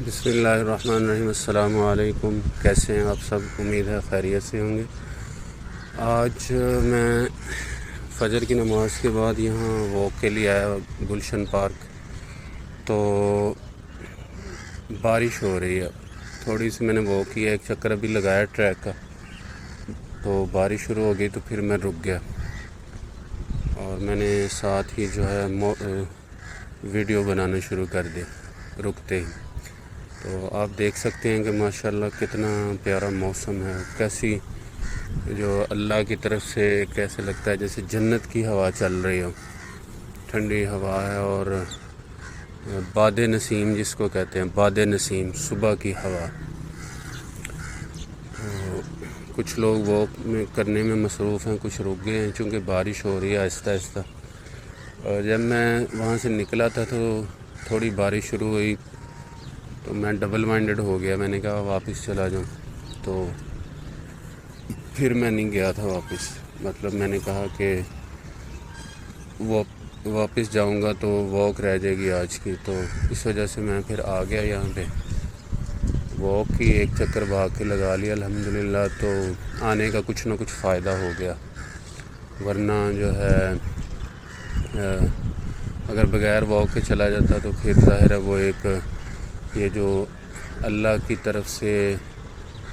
بسم اللہ الرحمن الرحیم۔ السلام علیکم، کیسے ہیں آپ سب؟ امید ہے خیریت سے ہوں گے۔ آج میں فجر کی نماز کے بعد یہاں واک کے لیے آیا گلشن پارک، تو بارش ہو رہی ہے، تھوڑی سی میں نے واک کیا، ایک چکر ابھی لگایا ٹریک کا، تو بارش شروع ہو گئی تو پھر میں رک گیا، اور میں نے ساتھ ہی جو ہے ویڈیو بنانا شروع کر دی رکتے ہی۔ تو آپ دیکھ سکتے ہیں کہ ماشاءاللہ کتنا پیارا موسم ہے، کیسی جو اللہ کی طرف سے کیسے لگتا ہے جیسے جنت کی ہوا چل رہی ہو، ٹھنڈی ہوا ہے، اور باد نسیم جس کو کہتے ہیں، باد نسیم، صبح کی ہوا۔ تو کچھ لوگ واک میں کرنے میں مصروف ہیں، کچھ رک گئے ہیں چونکہ بارش ہو رہی ہے آہستہ آہستہ۔ اور جب میں وہاں سے نکلا تھا تو تھوڑی بارش شروع ہوئی تو میں ڈبل مائنڈڈ ہو گیا، میں نے کہا واپس چلا جاؤں، تو پھر میں نہیں گیا تھا واپس، مطلب میں نے کہا کہ واپس جاؤں گا تو واک رہ جائے گی آج کی، تو اس وجہ سے میں پھر آ گیا یہاں پہ، واک کی ایک چکر بھاگ کے لگا لیا الحمدللہ، تو آنے کا کچھ نہ کچھ فائدہ ہو گیا، ورنہ جو ہے اگر بغیر واک کے چلا جاتا تو پھر ظاہر ہے وہ ایک یہ جو اللہ کی طرف سے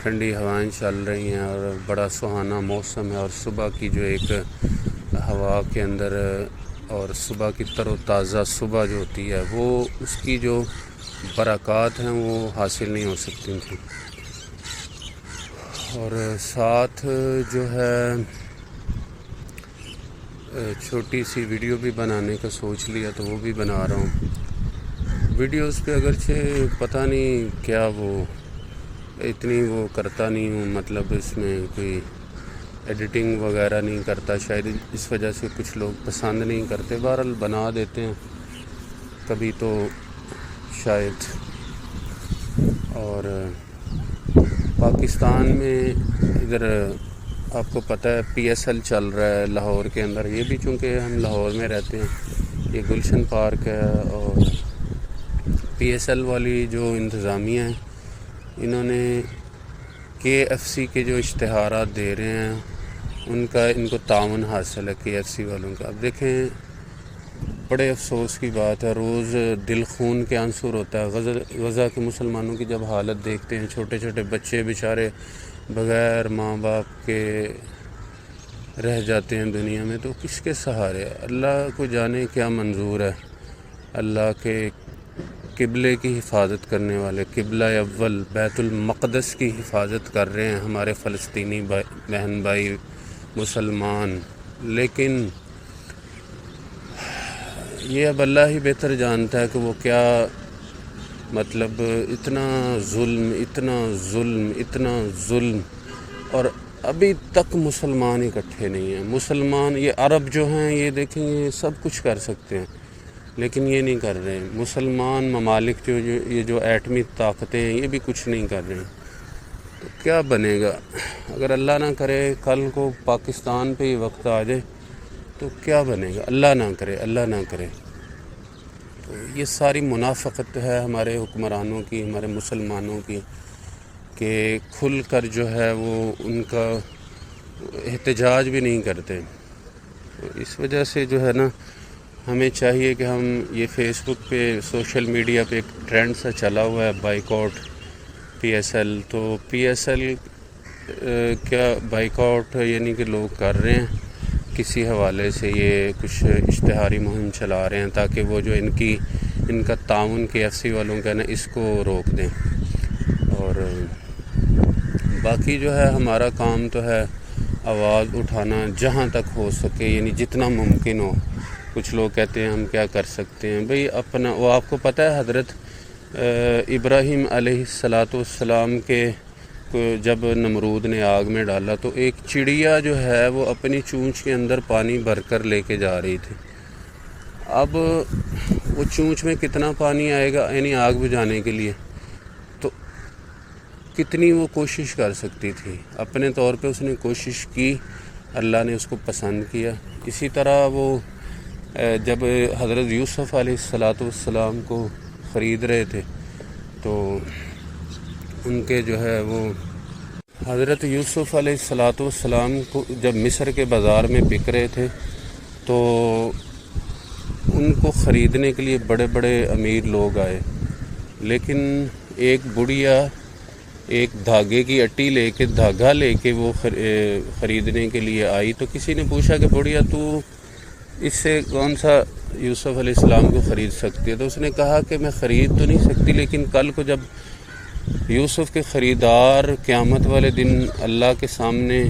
ٹھنڈی ہوائیں چل رہی ہیں اور بڑا سہانا موسم ہے، اور صبح کی جو ایک ہوا کے اندر اور صبح کی تر و تازہ صبح جو ہوتی ہے، وہ اس کی جو برکات ہیں وہ حاصل نہیں ہو سکتی تھیں۔ اور ساتھ جو ہے چھوٹی سی ویڈیو بھی بنانے کا سوچ لیا، تو وہ بھی بنا رہا ہوں۔ ویڈیوز پہ اگرچہ پتہ نہیں کیا وہ اتنی وہ کرتا نہیں ہوں، مطلب اس میں کوئی ایڈیٹنگ وغیرہ نہیں کرتا، شاید اس وجہ سے کچھ لوگ پسند نہیں کرتے، بہرحال بنا دیتے ہیں کبھی تو شاید۔ اور پاکستان میں ادھر آپ کو پتہ ہے PSL چل رہا ہے لاہور کے اندر، یہ بھی چونکہ ہم لاہور میں رہتے ہیں، یہ گلشن پارک ہے، اور PSL والی جو انتظامیہ ہیں انہوں نے KFC کے جو اشتہارات دے رہے ہیں ان کو تعاون حاصل ہے KFC والوں کا۔ اب دیکھیں بڑے افسوس کی بات ہے، روز دل خون کے آنسو ہوتا ہے، غزہ کے مسلمانوں کی جب حالت دیکھتے ہیں، چھوٹے چھوٹے بچے بیچارے بغیر ماں باپ کے رہ جاتے ہیں دنیا میں، تو کس کے سہارے؟ اللہ کو جانے کیا منظور ہے۔ اللہ کے قبلے کی حفاظت کرنے والے، قبلہ اول بیت المقدس کی حفاظت کر رہے ہیں ہمارے فلسطینی بہن بھائی مسلمان، لیکن یہ اب اللہ ہی بہتر جانتا ہے کہ وہ کیا، مطلب اتنا ظلم اتنا ظلم اتنا ظلم، اور ابھی تک مسلمان اکٹھے نہیں ہیں۔ مسلمان یہ عرب جو ہیں یہ دیکھیں یہ سب کچھ کر سکتے ہیں لیکن یہ نہیں کر رہے، مسلمان ممالک یہ جو ایٹمی طاقتیں ہیں یہ بھی کچھ نہیں کر رہے ہیں، تو کیا بنے گا؟ اگر اللہ نہ کرے کل کو پاکستان پہ ہی وقت آ جائے تو کیا بنے گا؟ اللہ نہ کرے، اللہ نہ کرے۔ تو یہ ساری منافقت ہے ہمارے حکمرانوں کی، ہمارے مسلمانوں کی، کہ کھل کر جو ہے وہ ان کا احتجاج بھی نہیں کرتے۔ تو اس وجہ سے جو ہے نا ہمیں چاہیے کہ ہم یہ فیس بک پہ سوشل میڈیا پہ ایک ٹرینڈ سا چلا ہوا ہے بائیکاٹ PSL، تو PSL کیا بائیکاٹ یعنی کہ لوگ کر رہے ہیں کسی حوالے سے، یہ کچھ اشتہاری مہم چلا رہے ہیں تاکہ وہ جو ان کا تعاون KFC والوں کا نا اس کو روک دیں۔ اور باقی جو ہے ہمارا کام تو ہے آواز اٹھانا جہاں تک ہو سکے، یعنی جتنا ممکن ہو۔ کچھ لوگ کہتے ہیں ہم کیا کر سکتے ہیں بھئی، اپنا وہ آپ کو پتہ ہے حضرت ابراہیم علیہ السلام کے جب نمرود نے آگ میں ڈالا تو ایک چڑیا جو ہے وہ اپنی چونچ کے اندر پانی بھر کر لے کے جا رہی تھی۔ اب وہ چونچ میں کتنا پانی آئے گا یعنی آگ بجھانے کے لیے، تو کتنی وہ کوشش کر سکتی تھی، اپنے طور پہ اس نے کوشش کی، اللہ نے اس کو پسند کیا۔ اسی طرح وہ جب حضرت یوسف علیہ السلام کو خرید رہے تھے تو ان کے جو ہے وہ حضرت یوسف علیہ السلام کو جب مصر کے بازار میں بک رہے تھے تو ان کو خریدنے کے لیے بڑے بڑے امیر لوگ آئے، لیکن ایک بڑھیا ایک دھاگے کی اٹی لے کے دھاگا لے کے وہ خریدنے کے لیے آئی، تو کسی نے پوچھا کہ بڑھیا تو اس سے کون سا یوسف علیہ السلام کو خرید سکتی ہے؟ تو اس نے کہا کہ میں خرید تو نہیں سکتی، لیکن کل کو جب یوسف کے خریدار قیامت والے دن اللہ کے سامنے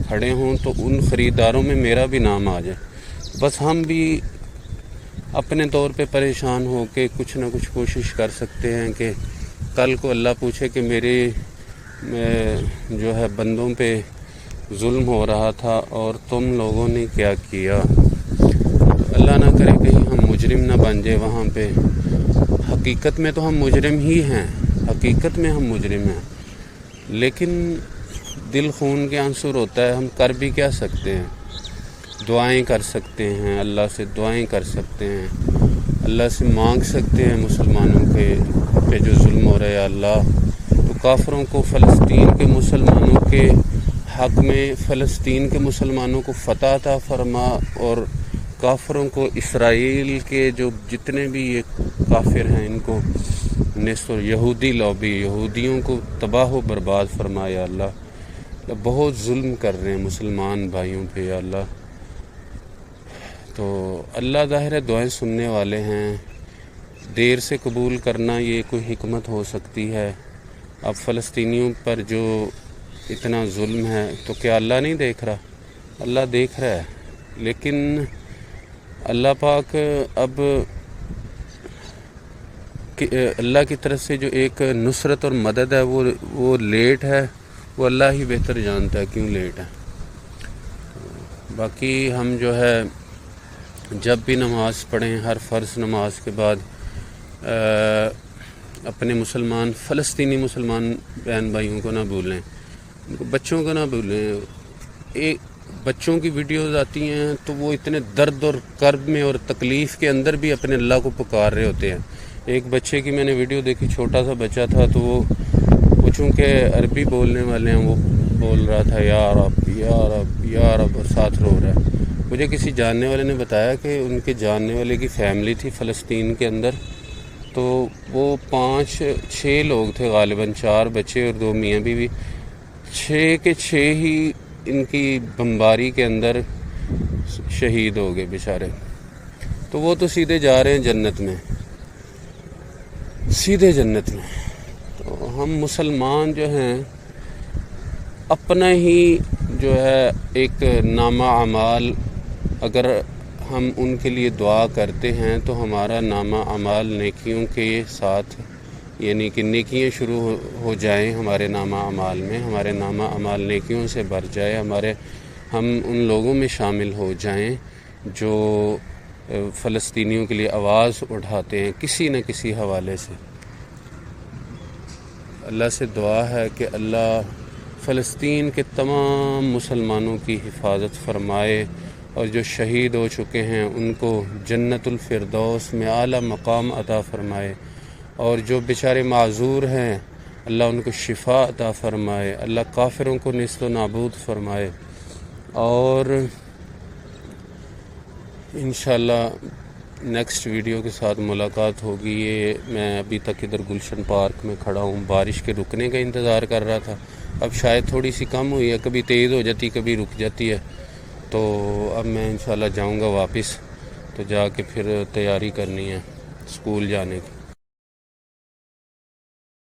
کھڑے ہوں تو ان خریداروں میں میرا بھی نام آ جائے۔ بس ہم بھی اپنے طور پہ پریشان ہو کے کچھ نہ کچھ کوشش کر سکتے ہیں کہ کل کو اللہ پوچھے کہ میرے جو ہے بندوں پہ ظلم ہو رہا تھا اور تم لوگوں نے کیا کیا۔ اللہ نہ کرے کہیں ہم مجرم نہ بن جائے وہاں پہ۔ حقیقت میں تو ہم مجرم ہی ہیں، حقیقت میں ہم مجرم ہیں، لیکن دل خون کے آنسو روتا ہے، ہم کر بھی کیا سکتے ہیں؟ دعائیں کر سکتے ہیں، اللہ سے دعائیں کر سکتے ہیں، اللہ سے مانگ سکتے ہیں مسلمانوں کے پہ جو ظلم ہو رہا ہے اللہ تو کافروں کو، فلسطین کے مسلمانوں کے حق میں فلسطین کے مسلمانوں کو فتح عطا فرما، اور کافروں کو اسرائیل کے جو جتنے بھی یہ کافر ہیں ان کو نصف یہودی لابی یہودیوں کو تباہ و برباد فرمایا اللہ۔ بہت ظلم کر رہے ہیں مسلمان بھائیوں پہ یا اللہ۔ تو اللہ ظاہر دعائیں سننے والے ہیں، دیر سے قبول کرنا یہ کوئی حکمت ہو سکتی ہے۔ اب فلسطینیوں پر جو اتنا ظلم ہے تو کیا اللہ نہیں دیکھ رہا؟ اللہ دیکھ رہا ہے، لیکن اللہ پاک اب اللہ کی طرف سے جو ایک نصرت اور مدد ہے وہ لیٹ ہے، وہ اللہ ہی بہتر جانتا ہے کیوں لیٹ ہے۔ باقی ہم جو ہے جب بھی نماز پڑھیں، ہر فرض نماز کے بعد اپنے فلسطینی مسلمان بہن بھائیوں کو نہ بھولیں، بچوں کو نہ بھولیں۔ بچوں کی ویڈیوز آتی ہیں تو وہ اتنے درد اور کرب میں اور تکلیف کے اندر بھی اپنے اللہ کو پکار رہے ہوتے ہیں۔ ایک بچے کی میں نے ویڈیو دیکھی، چھوٹا سا بچہ تھا، تو وہ چونکہ عربی بولنے والے ہیں وہ بول رہا تھا یا رب یا رب یا رب، اور ساتھ رو رہا ہے۔ مجھے کسی جاننے والے نے بتایا کہ ان کے جاننے والے کی فیملی تھی فلسطین کے اندر، تو وہ 5-6 لوگ تھے غالباً، 4 بچے اور 2 میاں بیوی، 6 کے 6 ہی ان کی بمباری کے اندر شہید ہو گئے بیچارے۔ تو وہ تو سیدھے جا رہے ہیں جنت میں، سیدھے جنت میں۔ تو ہم مسلمان جو ہیں اپنا ہی جو ہے ایک نامہ اعمال، اگر ہم ان کے لیے دعا کرتے ہیں تو ہمارا نامہ اعمال نیکیوں کے ساتھ، یعنی کہ نیکیاں شروع ہو جائیں ہمارے نامہ اعمال میں، ہمارے نامہ اعمال نیکیوں سے بھر جائے، ہم ان لوگوں میں شامل ہو جائیں جو فلسطینیوں کے لیے آواز اٹھاتے ہیں کسی نہ کسی حوالے سے۔ اللہ سے دعا ہے کہ اللہ فلسطین کے تمام مسلمانوں کی حفاظت فرمائے، اور جو شہید ہو چکے ہیں ان کو جنت الفردوس میں اعلیٰ مقام عطا فرمائے، اور جو بیچارے معذور ہیں اللہ ان کو شفا عطا فرمائے، اللہ کافروں کو نیست و نابود فرمائے۔ اور انشاءاللہ نیکسٹ ویڈیو کے ساتھ ملاقات ہوگی۔ یہ میں ابھی تک ادھر گلشن پارک میں کھڑا ہوں، بارش کے رکنے کا انتظار کر رہا تھا، اب شاید تھوڑی سی کم ہوئی ہے، کبھی تیز ہو جاتی کبھی رک جاتی ہے، تو اب میں انشاءاللہ جاؤں گا واپس، تو جا کے پھر تیاری کرنی ہے اسکول جانے کی۔